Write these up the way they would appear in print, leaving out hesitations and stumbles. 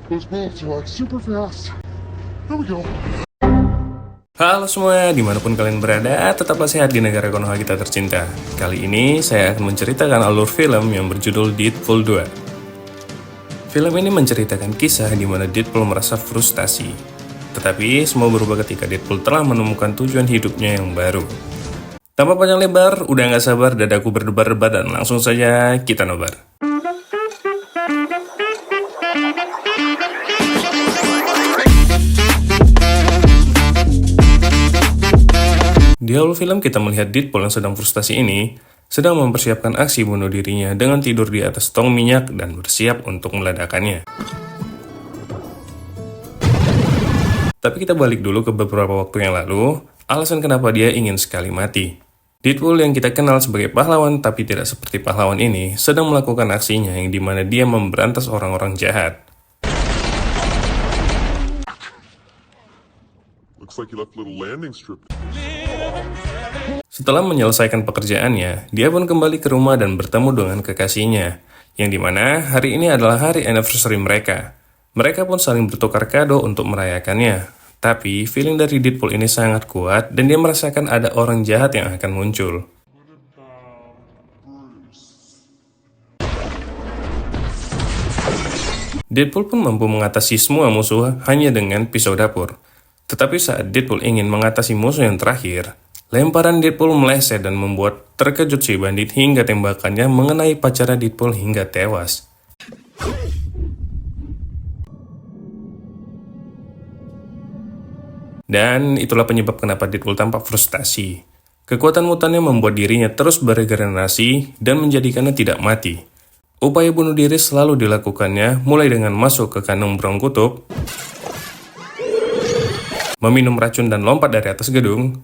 Those bullets are like super fast. There we go. Halo semua, dimanapun kalian berada, tetaplah sehat di negara Konoha kita tercinta. Kali ini saya akan menceritakan alur film yang berjudul Deadpool 2. Film ini menceritakan kisah di mana Deadpool merasa frustasi. Tetapi semua berubah ketika Deadpool telah menemukan tujuan hidupnya yang baru. Tanpa panjang lebar, udah nggak sabar dadaku berdebar-debar dan langsung saja kita nobar. Di awal film kita melihat Deadpool yang sedang frustasi ini sedang mempersiapkan aksi bunuh dirinya dengan tidur di atas tong minyak dan bersiap untuk meledakannya. Tapi kita balik dulu ke beberapa waktu yang lalu, alasan kenapa dia ingin sekali mati. Deadpool yang kita kenal sebagai pahlawan tapi tidak seperti pahlawan ini sedang melakukan aksinya yang dimana dia memberantas orang-orang jahat. Looks like you left a little landing strip. Setelah menyelesaikan pekerjaannya, dia pun kembali ke rumah dan bertemu dengan kekasihnya, yang dimana hari ini adalah hari anniversary mereka. Mereka pun saling bertukar kado untuk merayakannya. Tapi, feeling dari Deadpool ini sangat kuat dan dia merasakan ada orang jahat yang akan muncul. Deadpool pun mampu mengatasi semua musuh hanya dengan pisau dapur. Tetapi saat Deadpool ingin mengatasi musuh yang terakhir, lemparan Deadpool meleset dan membuat terkejut si bandit hingga tembakannya mengenai pacara Deadpool hingga tewas. Dan itulah penyebab kenapa Deadpool tampak frustasi. Kekuatan mutannya membuat dirinya terus beregenerasi dan menjadikannya tidak mati. Upaya bunuh diri selalu dilakukannya mulai dengan masuk ke kandang burung kutub, meminum racun dan lompat dari atas gedung.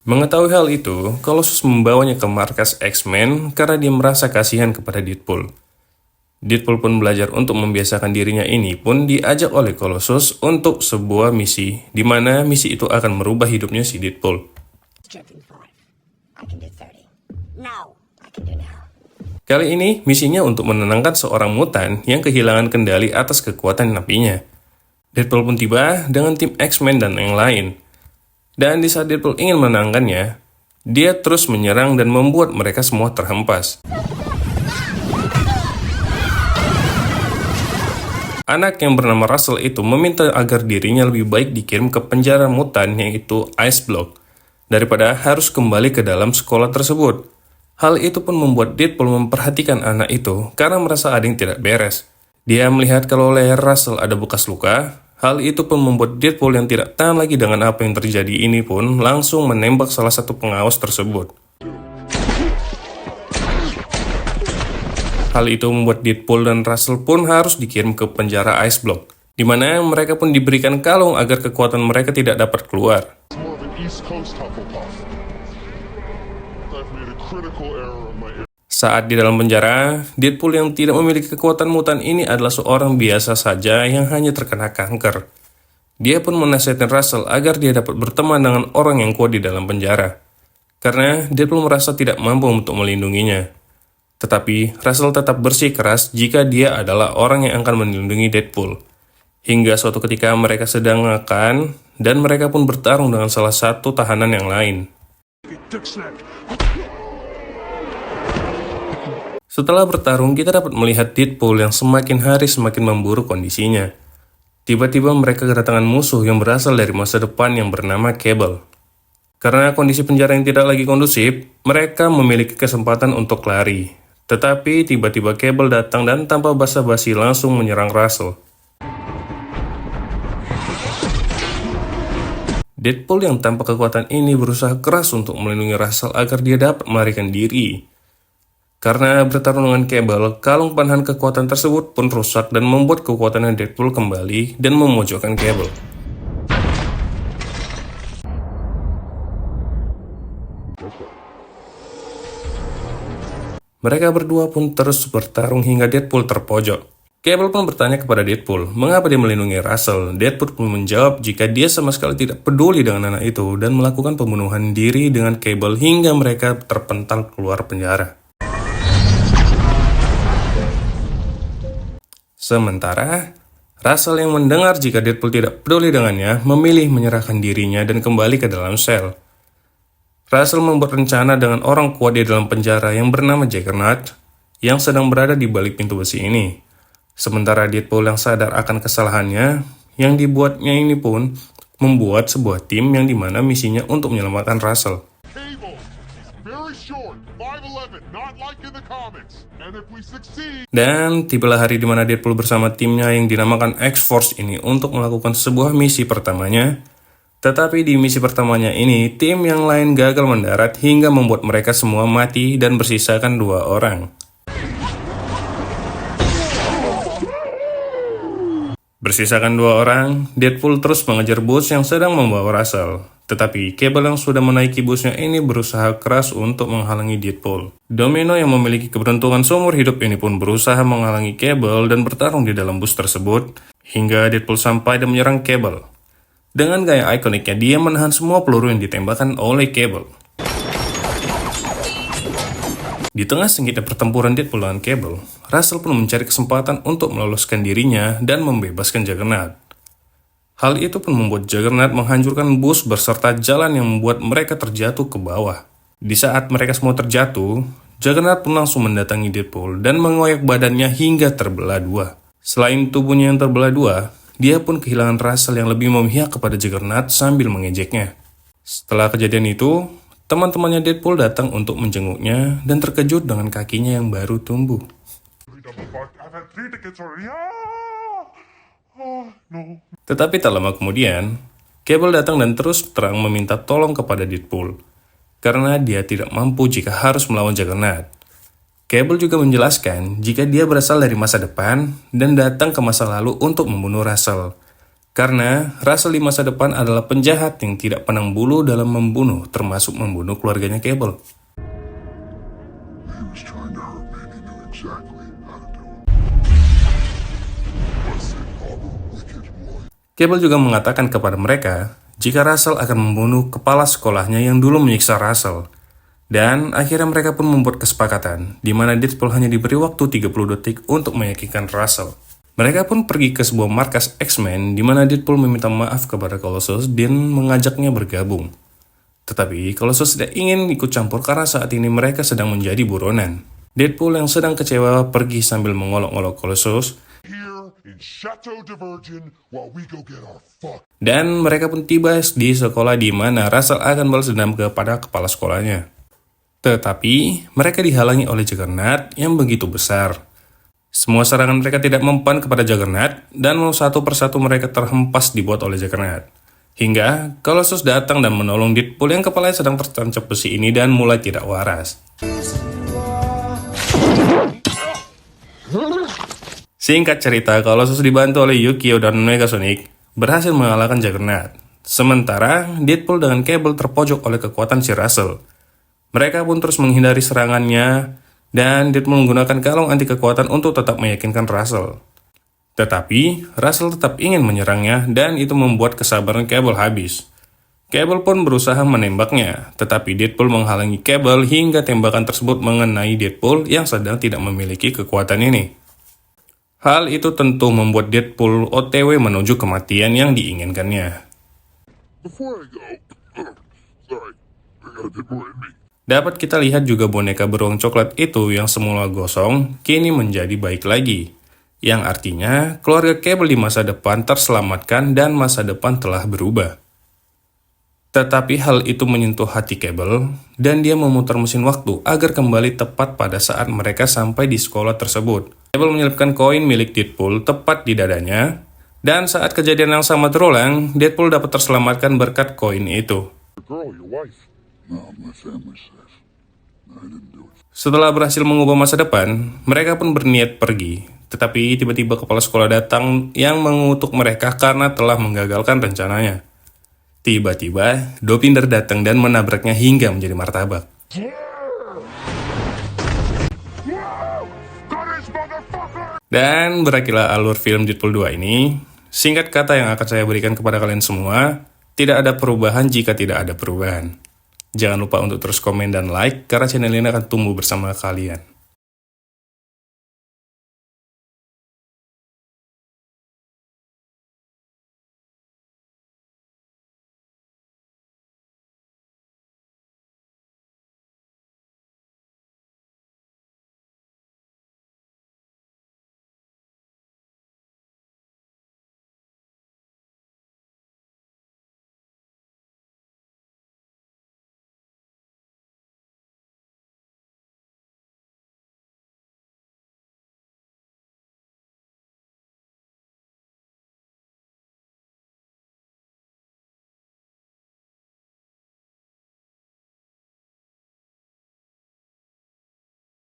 Mengetahui hal itu, Colossus membawanya ke markas X-Men karena dia merasa kasihan kepada Deadpool. Deadpool pun belajar untuk membiasakan dirinya ini pun diajak oleh Colossus untuk sebuah misi, di mana misi itu akan merubah hidupnya si Deadpool. Kali ini, misinya untuk menenangkan seorang mutan yang kehilangan kendali atas kekuatan napinya. Deadpool pun tiba dengan tim X-Men dan yang lain. Dan di saat Deadpool ingin menenangkannya, dia terus menyerang dan membuat mereka semua terhempas. Anak yang bernama Russell itu meminta agar dirinya lebih baik dikirim ke penjara mutan yaitu Ice Block, daripada harus kembali ke dalam sekolah tersebut. Hal itu pun membuat Deadpool memperhatikan anak itu karena merasa ada yang tidak beres. Dia melihat kalau leher Russell ada bekas luka. Hal itu pun membuat Deadpool yang tidak tahan lagi dengan apa yang terjadi ini pun langsung menembak salah satu pengawas tersebut. Hal itu membuat Deadpool dan Russell pun harus dikirim ke penjara Ice Block, di mana mereka pun diberikan kalung agar kekuatan mereka tidak dapat keluar. It's more of an East Coast Hufflepuff. I've made a critical error on my Saat di dalam penjara, Deadpool yang tidak memiliki kekuatan mutan ini adalah seorang biasa saja yang hanya terkena kanker. Dia pun menasihatkan Russell agar dia dapat berteman dengan orang yang kuat di dalam penjara, karena Deadpool merasa tidak mampu untuk melindunginya. Tetapi, Russell tetap bersikeras jika dia adalah orang yang akan melindungi Deadpool. Hingga suatu ketika mereka sedang makan, dan mereka pun bertarung dengan salah satu tahanan yang lain. Setelah bertarung, kita dapat melihat Deadpool yang semakin hari semakin memburuk kondisinya. Tiba-tiba mereka kedatangan musuh yang berasal dari masa depan yang bernama Cable. Karena kondisi penjara yang tidak lagi kondusif, mereka memiliki kesempatan untuk lari. Tetapi tiba-tiba Cable datang dan tanpa basa-basi langsung menyerang Russell. Deadpool yang tanpa kekuatan ini berusaha keras untuk melindungi Russell agar dia dapat melarikan diri. Karena bertarung dengan Cable, kalung penahan kekuatan tersebut pun rusak dan membuat kekuatan Deadpool kembali dan memojokkan Cable. Mereka berdua pun terus bertarung hingga Deadpool terpojok. Cable pun bertanya kepada Deadpool, mengapa dia melindungi Russell. Deadpool pun menjawab jika dia sama sekali tidak peduli dengan anak itu dan melakukan pembunuhan diri dengan Cable hingga mereka terpental keluar penjara. Sementara, Russell yang mendengar jika Deadpool tidak peduli dengannya, memilih menyerahkan dirinya dan kembali ke dalam sel. Russell membuat rencana dengan orang kuat di dalam penjara yang bernama Juggernaut, yang sedang berada di balik pintu besi ini. Sementara Deadpool yang sadar akan kesalahannya, yang dibuatnya ini pun membuat sebuah tim yang dimana misinya untuk menyelamatkan Russell. Cable is very short, 5'11", not like in the comics. And if we succeed... Dan tibalah hari di mana Deadpool bersama timnya yang dinamakan X-Force ini untuk melakukan sebuah misi pertamanya. Tetapi di misi pertamanya ini, tim yang lain gagal mendarat hingga membuat mereka semua mati dan bersisakan 2 orang. Bersisakan 2 orang, Deadpool terus mengejar bus yang sedang membawa Russell. Tetapi Cable yang sudah menaiki busnya ini berusaha keras untuk menghalangi Deadpool. Domino yang memiliki keberuntungan seumur hidup ini pun berusaha menghalangi Cable dan bertarung di dalam bus tersebut, hingga Deadpool sampai dan menyerang Cable. Dengan gaya ikoniknya, dia menahan semua peluru yang ditembakkan oleh Cable. Di tengah sengitnya pertempuran Deadpool dengan Cable, Russell pun mencari kesempatan untuk meloloskan dirinya dan membebaskan Juggernaut. Hal itu pun membuat Juggernaut menghancurkan bus beserta jalan yang membuat mereka terjatuh ke bawah. Di saat mereka semua terjatuh, Juggernaut pun langsung mendatangi Deadpool dan mengoyak badannya hingga terbelah 2. Selain tubuhnya yang terbelah 2, dia pun kehilangan Russell yang lebih memihak kepada Juggernaut sambil mengejeknya. Setelah kejadian itu, teman-temannya Deadpool datang untuk menjenguknya dan terkejut dengan kakinya yang baru tumbuh. Tetapi tak lama kemudian, Cable datang dan terus terang meminta tolong kepada Deadpool, karena dia tidak mampu jika harus melawan Juggernaut. Cable juga menjelaskan jika dia berasal dari masa depan dan datang ke masa lalu untuk membunuh Russell. Karena Russell di masa depan adalah penjahat yang tidak pandang bulu dalam membunuh, termasuk membunuh keluarganya Cable. Cable juga mengatakan kepada mereka jika Russell akan membunuh kepala sekolahnya yang dulu menyiksa Russell. Dan akhirnya mereka pun membuat kesepakatan, di mana Deadpool hanya diberi waktu 30 detik untuk meyakinkan Russell. Mereka pun pergi ke sebuah markas X-Men, di mana Deadpool meminta maaf kepada Colossus dan mengajaknya bergabung. Tetapi Colossus tidak ingin ikut campur karena saat ini mereka sedang menjadi buronan. Deadpool yang sedang kecewa pergi sambil mengolok-olok Colossus. Dan mereka pun tiba di sekolah di mana Russell akan balas dendam kepada kepala sekolahnya. Tetapi mereka dihalangi oleh Juggernaut yang begitu besar. Semua serangan mereka tidak mempan kepada Juggernaut dan satu persatu mereka terhempas dibuat oleh Juggernaut. Hingga Colossus datang dan menolong Deadpool yang kepalanya sedang tertancap besi ini dan mulai tidak waras. Singkat cerita, Colossus dibantu oleh Yukio dan Megasonic berhasil mengalahkan Juggernaut. Sementara Deadpool dengan Cable terpojok oleh kekuatan si Russell. Mereka pun terus menghindari serangannya dan Deadpool menggunakan kalung anti kekuatan untuk tetap meyakinkan Russell. Tetapi Russell tetap ingin menyerangnya dan itu membuat kesabaran Cable habis. Cable pun berusaha menembaknya, tetapi Deadpool menghalangi Cable hingga tembakan tersebut mengenai Deadpool yang sedang tidak memiliki kekuatan ini. Hal itu tentu membuat Deadpool OTW menuju kematian yang diinginkannya. Dapat kita lihat juga boneka beruang coklat itu yang semula gosong, kini menjadi baik lagi. Yang artinya, keluarga Cable di masa depan terselamatkan dan masa depan telah berubah. Tetapi hal itu menyentuh hati Cable, dan dia memutar mesin waktu agar kembali tepat pada saat mereka sampai di sekolah tersebut. Cable menyelipkan koin milik Deadpool tepat di dadanya, dan saat kejadian yang sama terulang, Deadpool dapat terselamatkan berkat koin itu. Setelah berhasil mengubah masa depan, mereka pun berniat pergi. Tetapi tiba-tiba kepala sekolah datang yang mengutuk mereka karena telah menggagalkan rencananya. Tiba-tiba, Dopinder datang dan menabraknya hingga menjadi martabak. Dan berakhirlah alur film Deadpool 2 ini. Singkat kata yang akan saya berikan kepada kalian semua, tidak ada perubahan jika tidak ada perubahan. Jangan lupa untuk terus komen dan like, karena channel ini akan tumbuh bersama kalian.